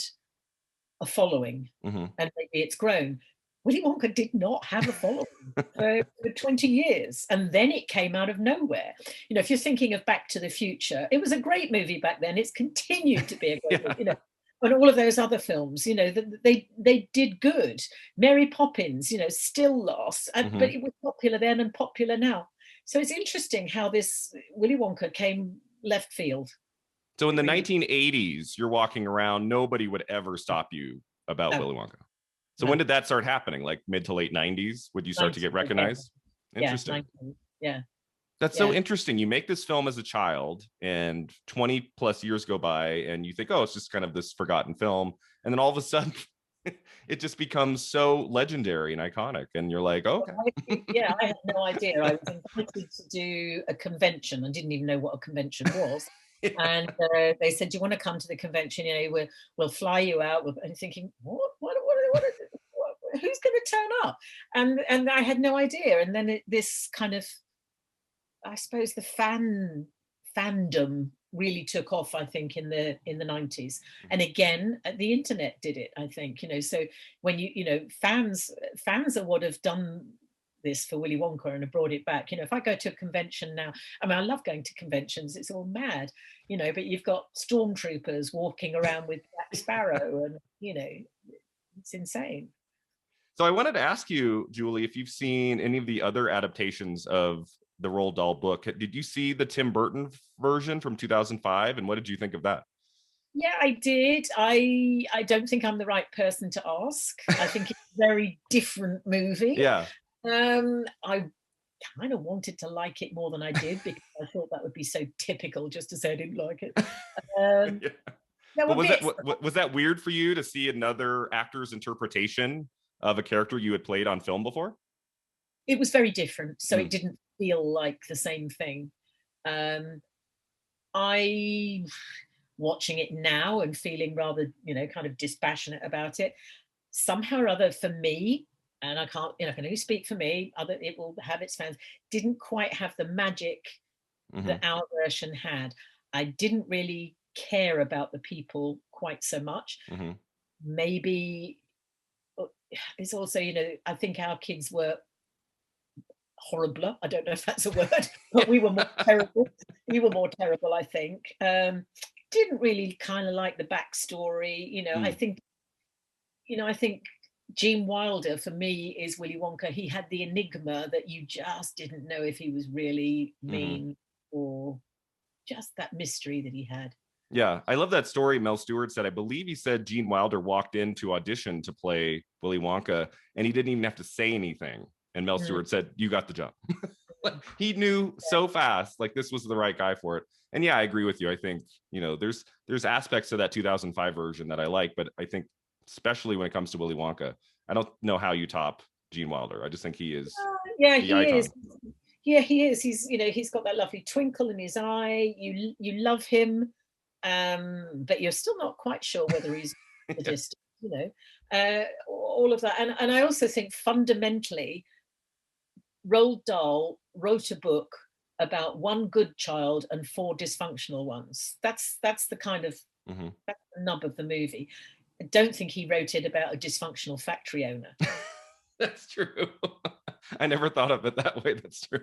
a following, and maybe it's grown. Willy Wonka did not have a following for 20 years, and then it came out of nowhere. If you're thinking of Back to the Future, it was a great movie back then. It's continued to be a great movie, and all of those other films, they did good. Mary Poppins, still lost, but it was popular then and popular now. So it's interesting how this Willy Wonka came left field. So in the 1980s, you're walking around, nobody would ever stop you about Willy Wonka. So when did that start happening? Like mid to late 90s? Would you start to get recognized? Interesting. Yeah. That's so interesting. You make this film as a child and 20 plus years go by and you think, oh, it's just kind of this forgotten film. And then all of a sudden it just becomes so legendary and iconic. And you're like, oh, okay. Yeah, I had no idea. I was invited to do a convention. I didn't even know what a convention was. And they said, do you want to come to the convention? We'll fly you out. And I'm thinking, what who's going to turn up? And I had no idea. And then this kind of, I suppose, the fandom really took off, I think, in the 90s. And again, the internet did it, I think. So when fans are what have done this for Willy Wonka and have brought it back. If I go to a convention now, I mean, I love going to conventions, it's all mad, but you've got stormtroopers walking around with Jack Sparrow and, it's insane. So I wanted to ask you, Julie, if you've seen any of the other adaptations of the Roald Dahl book. Did you see the Tim Burton version from 2005? And what did you think of that? Yeah, I did. I don't think I'm the right person to ask. I think it's a very different movie. Yeah. I kind of wanted to like it more than I did because I thought that would be so typical just to say I didn't like it. Was that weird for you to see another actor's interpretation of a character you had played on film before? It was very different, so it didn't feel like the same thing. I watching it now and feeling rather, kind of dispassionate about it. Somehow or other, for me, and I can't, I can only speak for me, it will have its fans, didn't quite have the magic that our version had. I didn't really care about the people quite so much. Maybe it's also, I think our kids were horrible. I don't know if that's a word, but we were more terrible. We were more terrible, I think. Didn't really kind of like the backstory. I think Gene Wilder for me is Willy Wonka. He had the enigma that you just didn't know if he was really mean or just that mystery that he had. Yeah, I love that story. Mel Stewart said, I believe he said Gene Wilder walked in to audition to play Willy Wonka, and he didn't even have to say anything. And Mel Stewart said, "You got the job." He knew so fast, like this was the right guy for it. And yeah, I agree with you. I think, there's aspects of that 2005 version that I like, but I think especially when it comes to Willy Wonka, I don't know how you top Gene Wilder. I just think he is Yeah, the he icon. is. Yeah, he is. He's got that lovely twinkle in his eye. You love him, but you're still not quite sure whether he's just, all of that. And I also think fundamentally, Roald Dahl wrote a book about one good child and four dysfunctional ones. That's the kind of that's the nub of the movie. I don't think he wrote it about a dysfunctional factory owner. That's true. I never thought of it that way. That's true.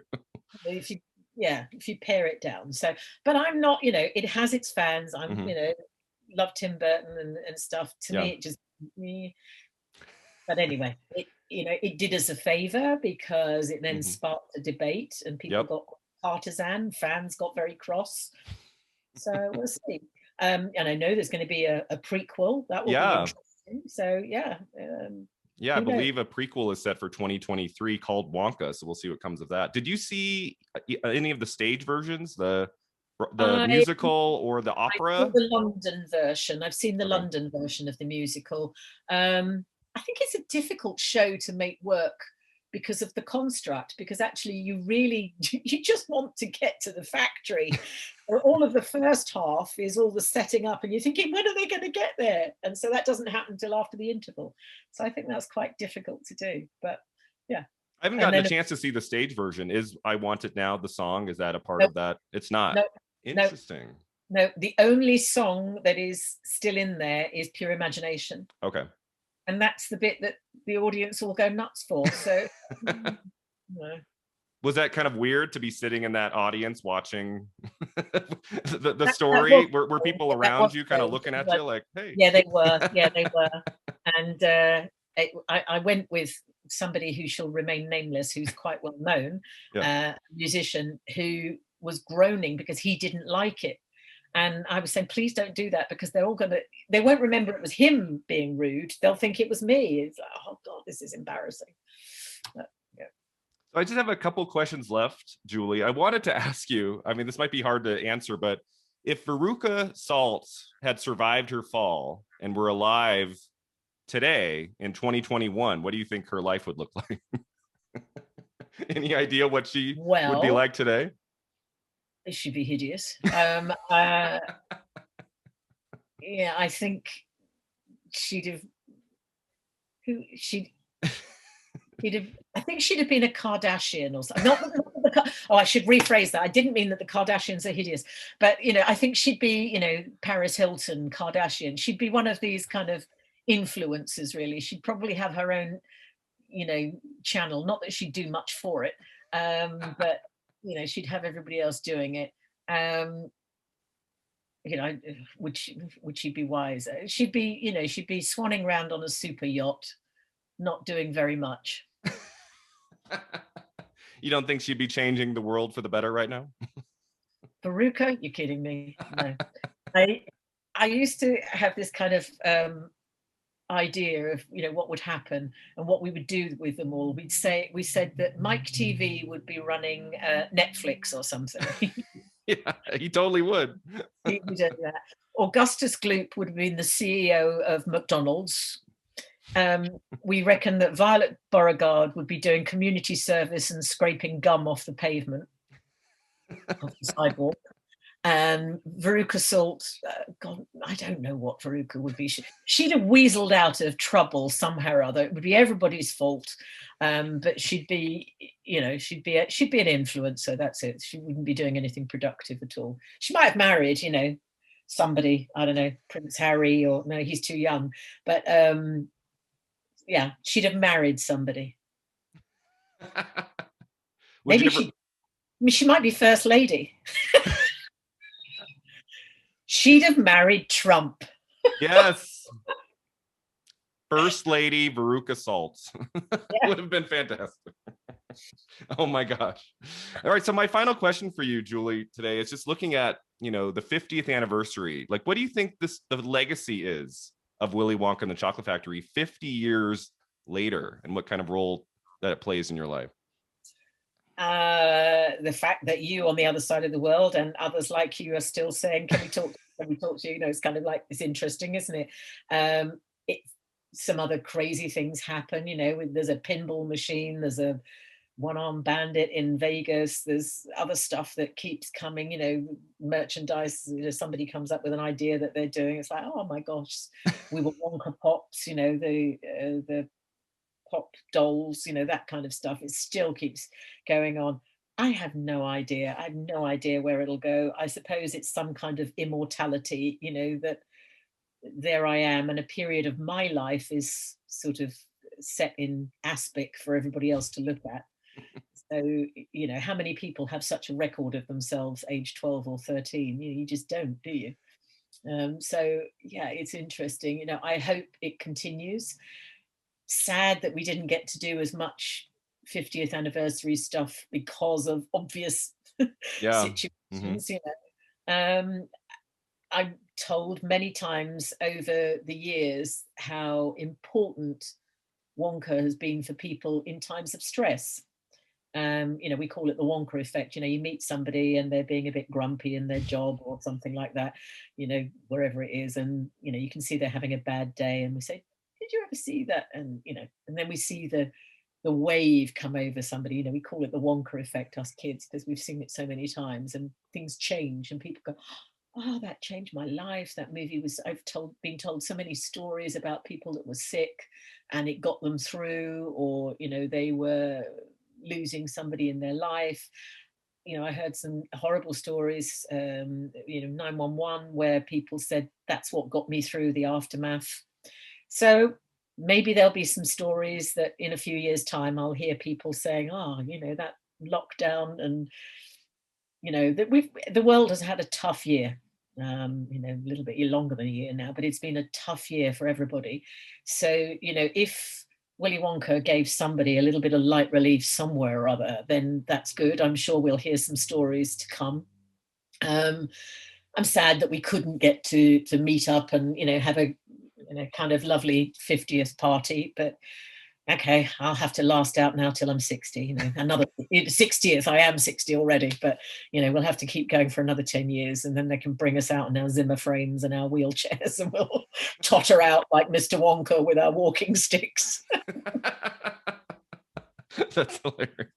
If you pare it down. So, but I'm not, it has its fans. Love Tim Burton and stuff. To me, it just, but anyway, it did us a favor because it then sparked a debate and people got partisan, fans got very cross. So we'll see. And I know there's going to be a prequel that will be interesting. So I believe a prequel is set for 2023 called Wonka. So we'll see what comes of that. Did you see any of the stage versions, the musical or the opera? I saw the London version. I've seen the London version of the musical. I think it's a difficult show to make work because of the construct, because actually you just want to get to the factory. All of the first half is all the setting up and you're thinking, when are they going to get there? And so that doesn't happen until after the interval. So I think that's quite difficult to do, but yeah. I haven't gotten a chance to see the stage version. Is I Want It Now the song? Is that a part of that? It's not. Interesting. No, the only song that is still in there is Pure Imagination. Okay. And that's the bit that the audience will go nuts for. So was that kind of weird to be sitting in that audience watching the story? Were people around you kind of looking at you like, hey? Yeah, they were. And I went with somebody who shall remain nameless, who's quite well known, musician, who was groaning because he didn't like it. And I was saying, please don't do that, because they won't remember it was him being rude. They'll think it was me. It's like, oh God, this is embarrassing. But, I just have a couple questions left, Julie. I wanted to ask you, I mean, this might be hard to answer, but if Veruca Salt had survived her fall and were alive today in 2021, what do you think her life would look like? Any idea what she would be like today? She'd be hideous. I think she'd have been a Kardashian or something. I should rephrase that. I didn't mean that the Kardashians are hideous, but I think she'd be, Paris Hilton Kardashian. She'd be one of these kind of influencers, really. She'd probably have her own, channel. Not that she'd do much for it, but she'd have everybody else doing it. Would she be wise? She'd be swanning around on a super yacht, not doing very much. You don't think she'd be changing the world for the better right now? Veruca, you're kidding me. No. I used to have this kind of idea of what would happen and what we would do with them all. We said that Mike TV would be running Netflix or something. Yeah, he totally would. He would do that. Augustus Gloop would have been the CEO of McDonald's. We reckon that Violet Beauregarde would be doing community service and scraping gum off the pavement, off the sidewalk. And Veruca Salt, God, I don't know what Veruca would be. She'd have weaseled out of trouble somehow or other. It would be everybody's fault, but she'd be an influencer. That's it. She wouldn't be doing anything productive at all. She might have married, somebody. I don't know, Prince Harry, or no, he's too young. But she'd have married somebody. Maybe she might be first lady. She'd have married Trump. Yes. First Lady Veruca Salt. Would have been fantastic. Oh my gosh. All right. So my final question for you, Julie, today is just looking at, the 50th anniversary. Like, what do you think the legacy is of Willy Wonka and the Chocolate Factory 50 years later, and what kind of role that it plays in your life? The fact that you on the other side of the world and others like you are still saying, can we talk? Can we talk to you? It's kind of like, it's interesting, isn't it? It some other crazy things happen, there's a pinball machine, there's a one-armed bandit in Vegas, there's other stuff that keeps coming, merchandise, somebody comes up with an idea that they're doing, it's like, oh my gosh, we were Wonka Pops, the pop dolls, that kind of stuff. It still keeps going on. I have no idea. I have no idea where it'll go. I suppose it's some kind of immortality, that there I am, and a period of my life is sort of set in aspic for everybody else to look at. So, how many people have such a record of themselves age 12 or 13? You just don't, do you? So, yeah, it's interesting. I hope it continues. Sad that we didn't get to do as much 50th anniversary stuff because of obvious Yeah. Hmm. situations. I'm told many times over the years how important Wonka has been for people in times of stress. We call it the Wonka effect. You meet somebody and they're being a bit grumpy in their job or something like that, wherever it is, and you can see they're having a bad day, and we say, "Did you ever see that?" And and then we see the wave come over somebody. We call it the Wonka effect, us kids, because we've seen it so many times, and things change, and people go, "Oh, that changed my life. That movie was." Been told so many stories about people that were sick, and it got them through, or they were losing somebody in their life. I heard some horrible stories, 911, where people said that's what got me through the aftermath. So maybe there'll be some stories that in a few years' time I'll hear people saying, "Oh, that lockdown," and that the world has had a tough year. A little bit longer than a year now, but it's been a tough year for everybody. So, if Willy Wonka gave somebody a little bit of light relief somewhere or other, then that's good. I'm sure we'll hear some stories to come. I'm sad that we couldn't get to meet up and have a kind of lovely 50th party, but okay, I'll have to last out now till I'm 60, another 60th. I am 60 already, but we'll have to keep going for another 10 years, and then they can bring us out in our Zimmer frames and our wheelchairs, and we'll totter out like Mr. Wonka with our walking sticks. That's hilarious.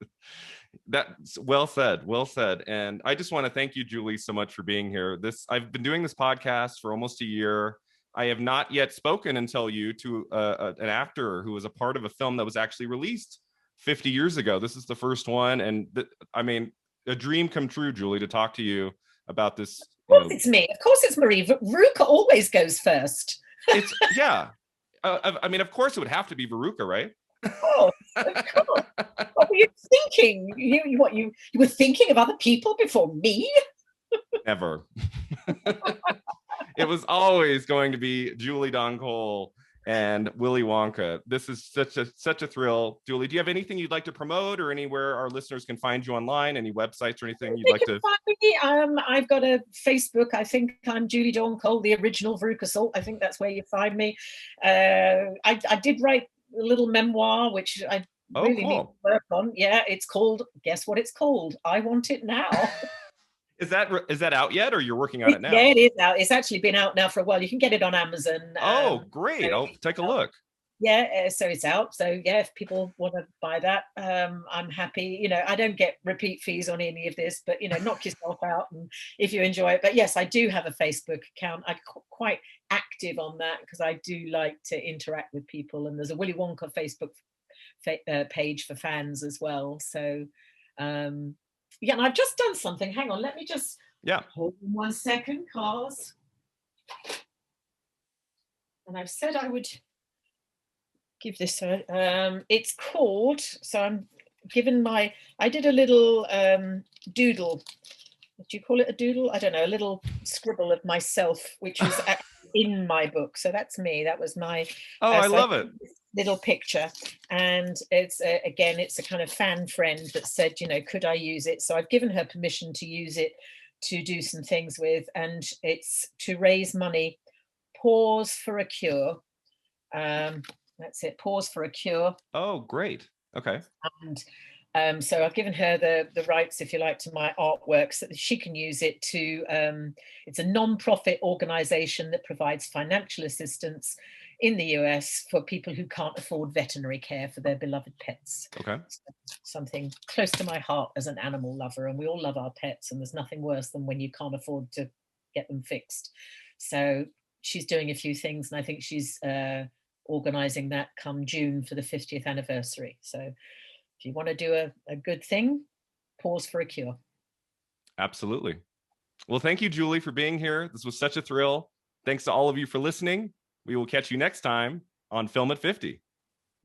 That's well said. Well said. And I just want to thank you, Julie, so much for being here. I've been doing this podcast for almost a year. I have not yet spoken until you to an actor who was a part of a film that was actually released 50 years ago. This is the first one. And I mean, a dream come true, Julie, to talk to you about this. Of course it's me. Of course it's Marie. Veruca always goes first. Yeah. I mean, of course it would have to be Veruca, right? Of course. What were you thinking? You were thinking of other people before me? Never. It was always going to be Julie Don Cole and Willy Wonka. This is such a thrill. Julie, do you have anything you'd like to promote, or anywhere our listeners can find you online? Any websites or anything you'd like to? I've got a Facebook. I think I'm Julie Dawn Cole, the original Veruca Salt. I think that's where you find me. I did write a little memoir, which I really cool. need to work on. Yeah, it's called, guess what it's called? I Want It Now. Is that out yet, or you're working on it now? Yeah, it is out. It's actually been out now for a while. You can get it on Amazon. Oh, great. I'll take a look. Yeah, so it's out. So yeah, if people want to buy that, I'm happy. I don't get repeat fees on any of this, but knock yourself out and if you enjoy it. But yes, I do have a Facebook account. I'm quite active on that because I do like to interact with people, and there's a Willy Wonka Facebook page for fans as well. So yeah, and I've just done something. Hang on, let me just hold on 1 second, cars. And I've said I would give this it's called, so I'm given I did a little doodle. What do you call it? A doodle? I don't know, a little scribble of myself, which was actually in my book. So that's me. That was my I love it. little picture, and it's again, it's a kind of fan friend that said, you know, could I use it? So I've given her permission to use it to do some things with, and it's to raise money. Pause for a cure. That's it. Pause for a cure. Oh, great. Okay. And so I've given her the rights, if you like, to my artwork so that she can use it to, it's a non-profit organization that provides financial assistance in the US for people who can't afford veterinary care for their beloved pets. Okay. So something close to my heart as an animal lover, and we all love our pets, and there's nothing worse than when you can't afford to get them fixed. So she's doing a few things, and I think she's organizing that come June for the 50th anniversary. So if you want to do a good thing, pause for a cure. Absolutely. Well, thank you, Julie, for being here. This was such a thrill. Thanks to all of you for listening. We will catch you next time on Film at 50.